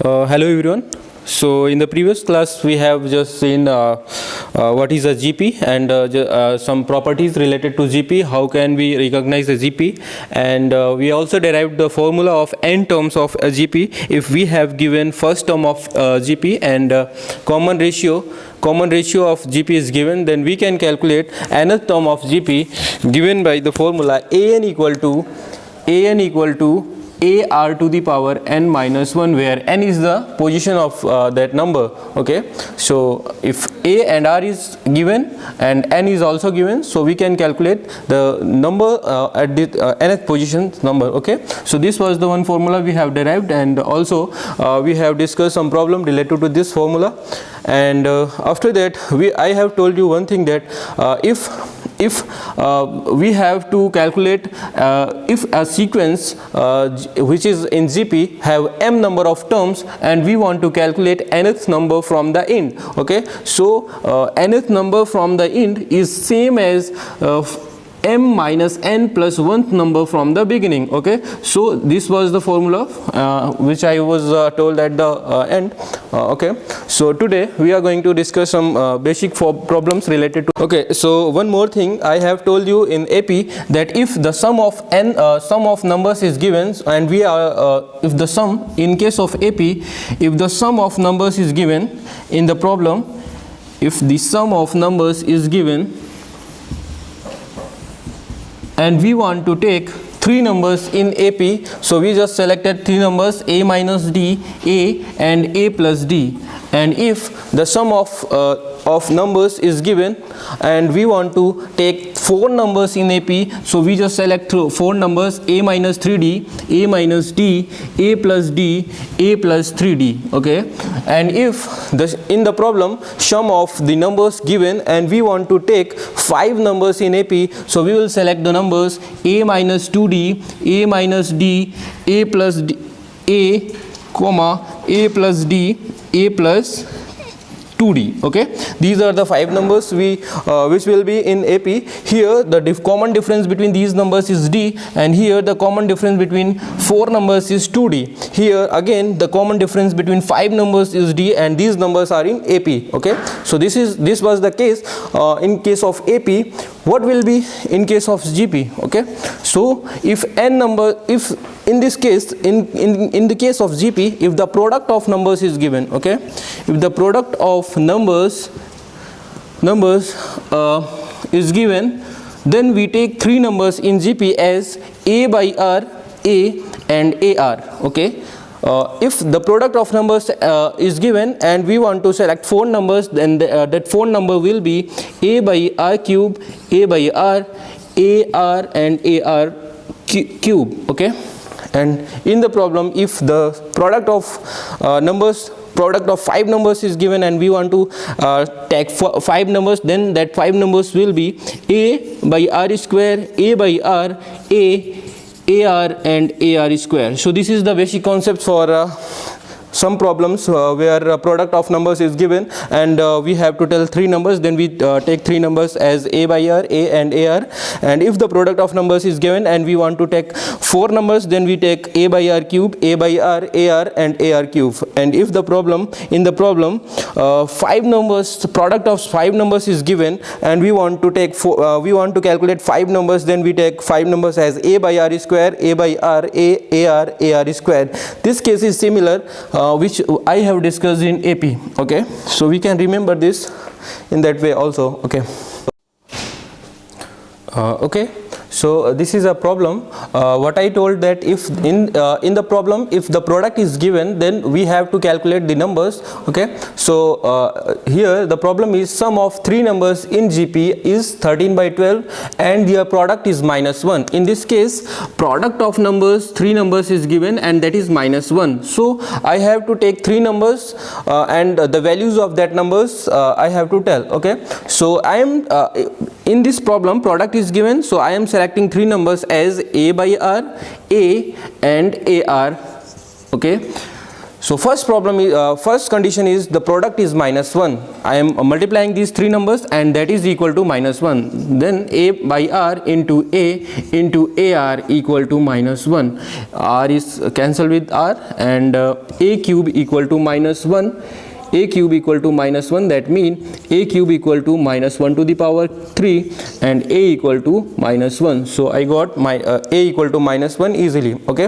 Hello everyone. So in the previous class we have just seen what is a GP and some properties related to GP, how can we recognize a GP, and we also derived the formula of n terms of a GP if we have given first term of GP and common ratio of GP is given, then we can calculate nth term of GP given by the formula an equal to AR to the power n minus 1, where n is the position of that number. Okay, so if A and R is given and n is also given, so we can calculate the number at the nth position number. Okay, so this was the one formula we have derived, and also we have discussed some problem related to this formula. And after that I have told you one thing, that if we have to calculate if a sequence which is in GP have m number of terms and we want to calculate nth number from the end. Okay, so nth number from the end is same as m minus n plus 1th number from the beginning. Okay, so this was the formula which I was told at the end. Okay, so today we are going to discuss some basic problems related to. Okay, so one more thing, I have told you in AP that if the sum of sum of numbers is given, and we are if the sum in case of AP, if the sum of numbers is given in the problem, if the sum of numbers is given and we want to take three numbers in AP, so we just selected three numbers, A minus D, A and A plus D. And if the sum of numbers is given and we want to take four numbers in AP, so we just select four numbers, A minus 3D, A minus D, A plus D, A plus 3D. Okay, and if in the problem sum of the numbers given and we want to take five numbers in AP, so we will select the numbers A minus 2D, A minus D, A plus D, A comma A plus D, A plus 2D. Okay, these are the five numbers which will be in AP. Here the common difference between these numbers is D, and here the common difference between four numbers is 2D. Here again the common difference between five numbers is D, and these numbers are in AP. Okay, so this was the case in case of AP. What will be in case of GP? Okay, so if in this case, in the case of GP, if the product of numbers is given, okay, if the product of numbers is given, then we take three numbers in GP as A by R, A and AR. Okay, if the product of numbers is given and we want to select four numbers, then that four number will be A by R cube, A by R, AR and AR cube. Okay, and in the problem, if the product of five numbers is given and we want to take five numbers, then that five numbers will be A by R square, A by R, AR and AR square. So this is the basic concept for some problems where product of numbers is given and we have to tell three numbers, then we take three numbers as A by R, A and AR. And if the product of numbers is given and we want to take four numbers, then we take A by R cube, A by R, AR and AR cube. And if the problem five numbers, product of five numbers is given and we want to take we want to calculate five numbers, then we take five numbers as A by R square, A by R, AR square. This case is similar which I have discussed in AP. Okay, so we can remember this in that way also. Okay, okay, so this is a problem. What I told, that if in the problem if the product is given, then we have to calculate the numbers. Okay, so here the problem is sum of three numbers in GP is 13 by 12 and their product is minus 1. In this case, product of numbers, three numbers is given and that is minus 1. So I have to take three numbers and the values of that numbers I have to tell. Okay, so I am in this problem product is given, so I am selecting three numbers as A by R, A and AR. Okay, So first problem is first condition is the product is -1. I am multiplying these three numbers and that is equal to -1. Then A by R into A into AR equal to -1. R is cancelled with R, and A cube equal to -1. A cube equal to -1, that means A cube equal to -1 to the power 3 and A equal to -1. So I got my A equal to -1 easily. Okay,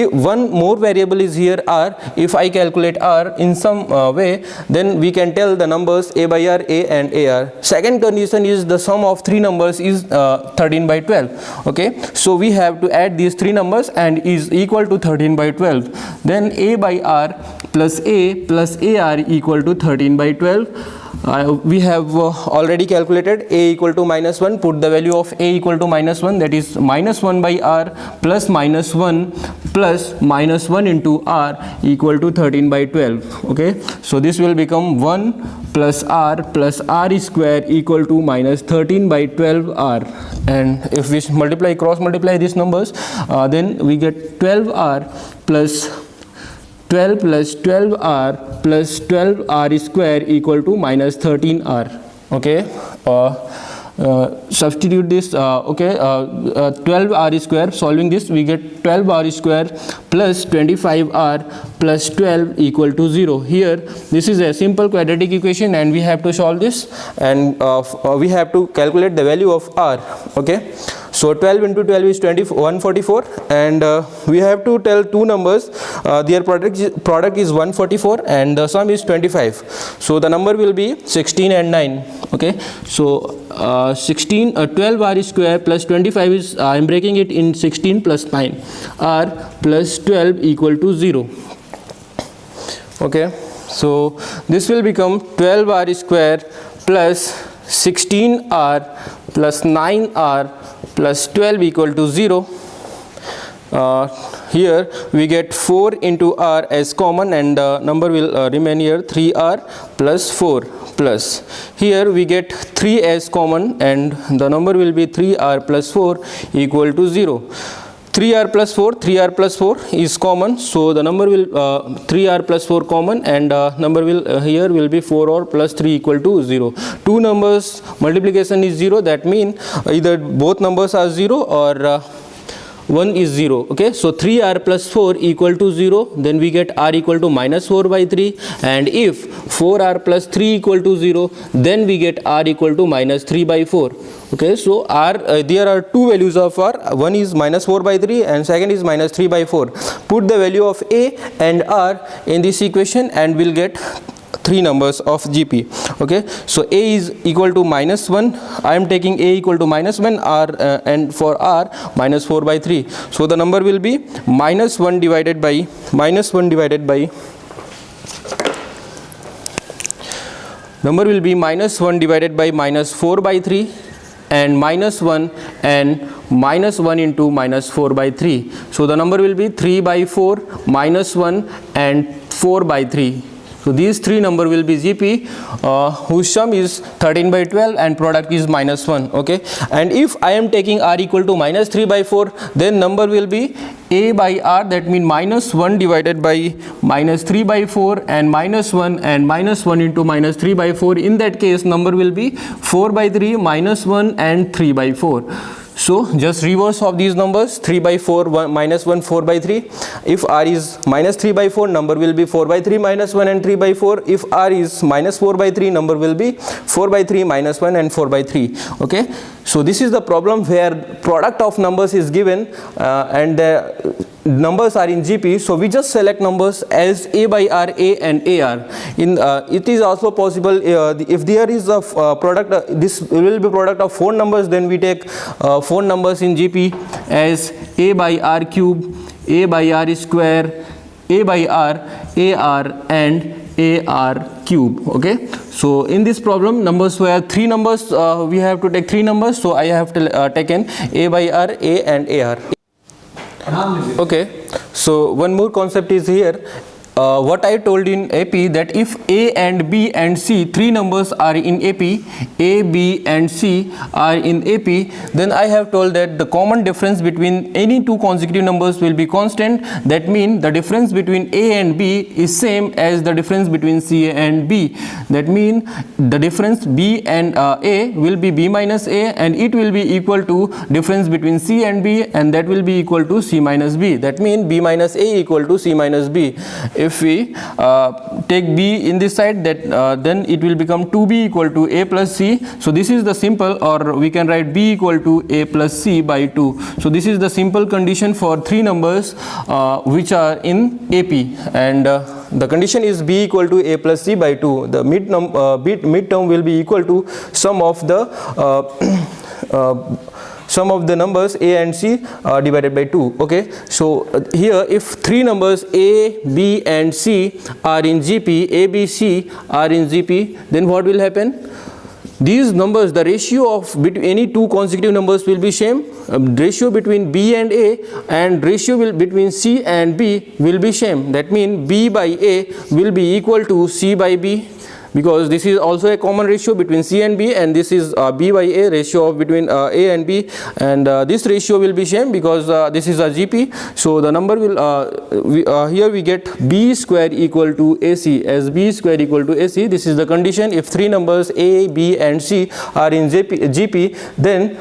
if one more variable is here R, if I calculate R in some way, then we can tell the numbers A by R, A and AR. Second condition is the sum of three numbers is 13 by 12. Okay, so we have to add these three numbers and is equal to 13 by 12. Then A by R plus A plus AR equal to 13 by 12. We have already calculated A equal to -1. Put the value of A equal to -1, that is -1 by R plus -1 plus -1 into R equal to 13 by 12. Okay, so this will become 1 plus R square equal to -13 by 12 R. And if we multiply, cross multiply these numbers, then we get 12R plus 12 plus 12R plus 12R square equal to -13R. Okay, substitute this. 12R square, solving this we get 12R square plus 25R plus 12 equal to 0. Here this is a simple quadratic equation and we have to solve this, and we have to calculate the value of R. Okay, so 12 into 12 is 144, and we have to tell two numbers, their product is 144 and the sum is 25. So the number will be 16 and 9. Okay, so 12R square plus 25 is, I am breaking it in 16 plus 9, R plus 12 equal to 0. Okay, so this will become 12R square plus 16R plus 9R plus 12 equal to 0. Here we get 4 into R as common, and number will remain here, 3R plus 4 plus. Here we get 3 as common and the number will be 3R plus 4 equal to 0. 3R plus 4 is common, so the number will 3R plus 4 common, and number will here will be 4R plus 3 equal to 0. Two numbers multiplication is 0, that means either both numbers are 0 or one is 0. Okay, so 3R plus 4 equal to 0, then we get R equal to -4 by 3, and if 4R plus 3 equal to 0, then we get R equal to -3 by 4. Okay, so R, there are two values of R, one is -4 by 3 and second is -3 by 4. Put the value of A and R in this equation and we'll get three numbers of GP. Okay, so A is equal to -1. I am taking A equal to -1, R and for R -4 by 3. So the number will be -1 divided by number will be -1 divided by -4 by 3 and -1 and -1 into -4 by 3. So the number will be 3 by 4 -1 and 4 by 3. So these three number will be GP, whose sum is 13 by 12 and product is -1. Okay, and if I am taking R equal to -3 by 4, then number will be A by R, that means -1 divided by -3 by 4 and -1 and -1 into -3 by 4. In that case number will be 4 by 3, -1 and 3 by 4. So just reverse of these numbers, 3 by 4, -1, 4 by 3. If R is -3 by 4, number will be 4 by 3, -1 and 3 by 4. If R is -4 by 3, number will be 4 by 3, -1 and 4 by 3. Okay, so this is the problem where product of numbers is given and the numbers are in GP, so we just select numbers as A by R, A and AR. It is also possible if there is a product, this will be product of 4 numbers, then we take 4 numbers in GP as A by R cube, A by R square, A by R, AR and AR cube. Okay, so in this problem numbers were 3 numbers, we have to take 3 numbers, so I have to taken A by R, A and AR. Okay, so one more concept is here. what I told in AP, that if A and B and C, three numbers are in AP, A, B and C are in AP, then I have told that the common difference between any two consecutive numbers will be constant. That means the difference between A and B is same as the difference between C and B. That means the difference B and A will be B minus A, and it will be equal to difference between C and B, and that will be equal to C minus B. That means B minus A equal to C minus B. If we take B in this side, that then it will become 2B equal to A plus C. So this is the simple, or we can write B equal to A plus C by 2. So this is the simple condition for three numbers which are in AP, and the condition is B equal to A plus C by 2. The midterm will be equal to sum of the numbers A and C divided by 2. Okay, so here if three numbers A, B and C are in GP, A, B, C are in GP, then what will happen? These numbers, the ratio of between any two consecutive numbers will be same. Ratio between B and A and ratio between C and B will be same. That means B by A will be equal to C by B, because this is also a common ratio between C and B, and this is B by A, ratio of between A and B, and this ratio will be same because this is a GP. So the number will here we get B square equal to AC, as B square equal to AC. This is the condition. If three numbers A, B and C are in GP, then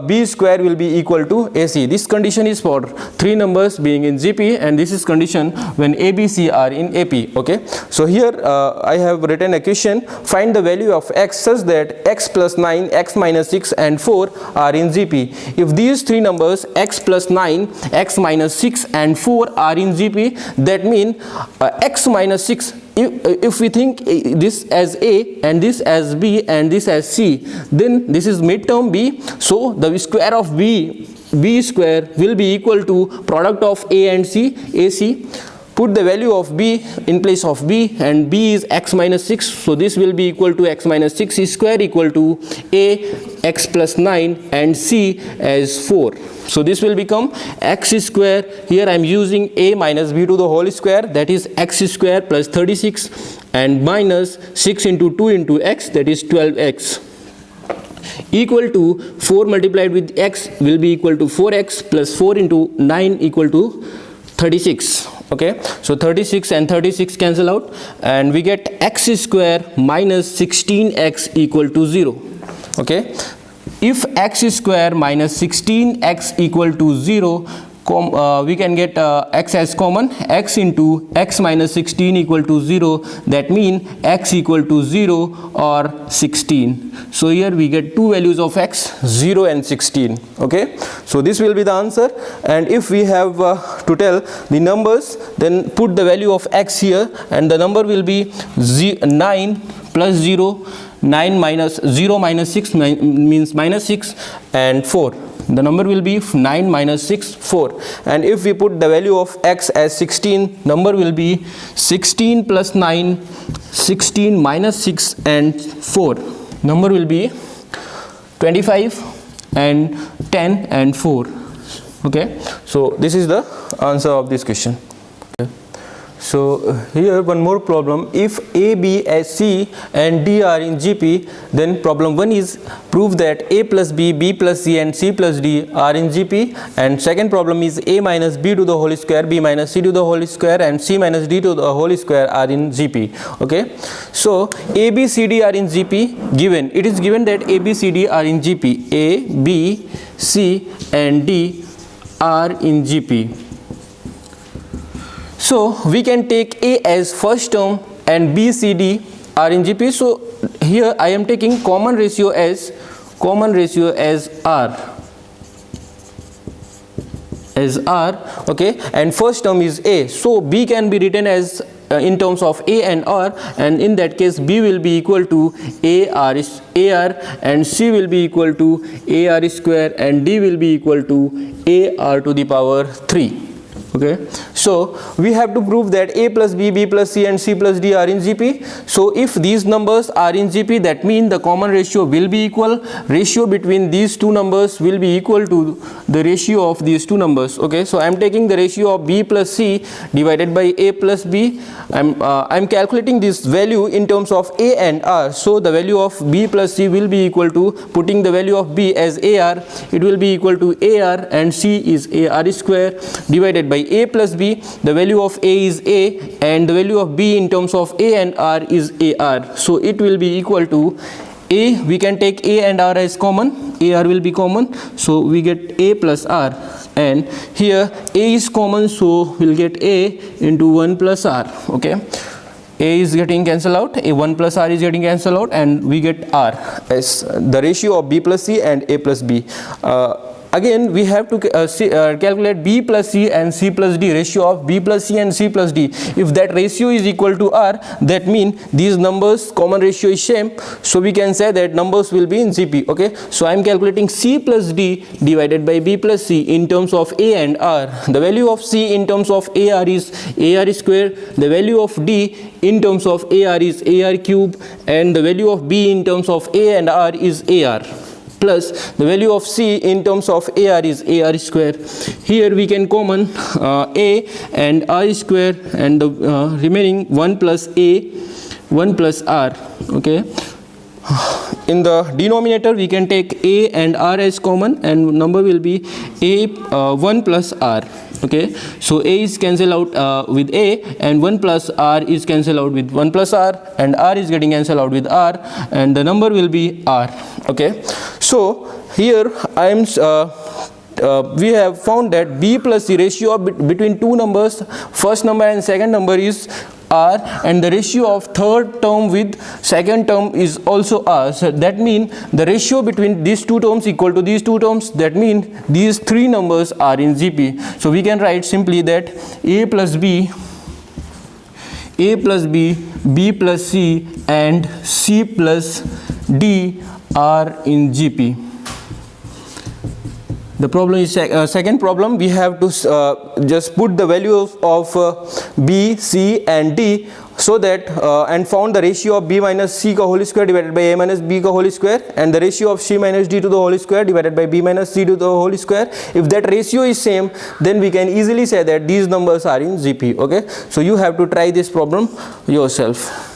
B square will be equal to AC. This condition is for three numbers being in GP, and this is condition when A, B, C are in AP. Okay, so here I have written a question: find the value of x such that x plus 9, x minus 6 and 4 are in GP. If these three numbers x plus 9, x minus 6 and 4 are in GP, that means x minus 6, if we think this as A and this as B and this as C, then this is midterm B, so the square of B square will be equal to product of A and C, AC. Put the value of B in place of B, and B is x minus 6, so this will be equal to x minus 6 square equal to A, x plus 9 and C as 4. So this will become x square. Here I am using A minus B to the whole square, that is x square plus 36, and minus 6 into 2 into x, that is 12x, equal to 4 multiplied with x will be equal to 4x plus 4 into 9 equal to 36. Okay, so 36 and 36 cancel out, and we get x square minus 16x equal to 0. Okay, if x square minus 16x equal to 0, we can get x as common. X into x minus 16 equal to 0, that means x equal to 0 or 16. So here we get two values of x, 0 and 16. Okay, so this will be the answer. And if we have to tell the numbers, then put the value of x here, and the number will be 9 plus 0, 9 minus 0 minus 6 means minus 6, and 4. The number will be 9 minus 6, 4. And if we put the value of x as 16, number will be 16 plus 9, 16 minus 6 and 4. Number will be 25 and 10 and 4. Okay, so this is the answer of this question. So here one more problem: if A, B, C and D are in GP, then problem 1 is prove that A plus B, B plus C and C plus D are in GP, and second problem is A minus B to the whole square, B minus C to the whole square and C minus D to the whole square are in GP. Okay, so A, B, C, D are in GP. Given, it is given that A, B, C, D are in GP. A, B, C and D are in GP. So we can take A as first term and B, C, D are in GP. So here I am taking common ratio as R. Okay, and first term is A. So B can be written as in terms of A and R, and in that case B will be equal to AR, and C will be equal to AR square, and D will be equal to AR to the power 3. Okay, so we have to prove that a plus b, b plus c and c plus d are in GP. So if these numbers are in GP, that means the common ratio will be equal. Ratio between these two numbers will be equal to the ratio of these two numbers. Okay, so I am taking the ratio of b plus c divided by a plus b. I'm calculating this value in terms of a and r. So the value of b plus c will be equal to, putting the value of b as ar, it will be equal to ar, and c is ar square divided by a plus b. The value of a is a and the value of b in terms of a and r is ar. So it will be equal to a, we can take a and r as common, ar will be common, so we get a plus r, and here a is common, so we'll get a into 1 plus r. Okay, a is getting cancelled out, a 1 plus r is getting cancelled out, and we get r as the ratio of b plus c and a plus b. Again we have to calculate b plus c and c plus d, ratio of b plus c and c plus d. If that ratio is equal to r, that means these numbers common ratio is same, so we can say that numbers will be in GP. Okay, so I am calculating c plus d divided by b plus c in terms of a and r. The value of c in terms of ar is ar square, the value of d in terms of ar is ar cube, and the value of b in terms of a and r is ar, plus the value of c in terms of ar is ar square. Here we can common a and r square, and the remaining 1 plus a, 1 plus r. Okay, in the denominator we can take a and r as common, and number will be a 1 plus r. Okay, so a is cancelled out with a, and 1 plus r is cancelled out with 1 plus r, and r is getting cancelled out with r, and the number will be r. Okay, so here I am we have found that b plus c, ratio of between two numbers, first number and second number, is r, and the ratio of third term with second term is also r. So that means the ratio between these two terms equal to these two terms, that means these three numbers are in GP. So we can write simply that a plus b, b plus c and c plus d are in GP. The problem is second problem, we have to just put the value of b, c and d, so that and found the ratio of b minus c ka whole square divided by a minus b ka whole square, and the ratio of c minus d to the whole square divided by b minus c to the whole square. If that ratio is same, then we can easily say that these numbers are in GP. Okay, so you have to try this problem yourself.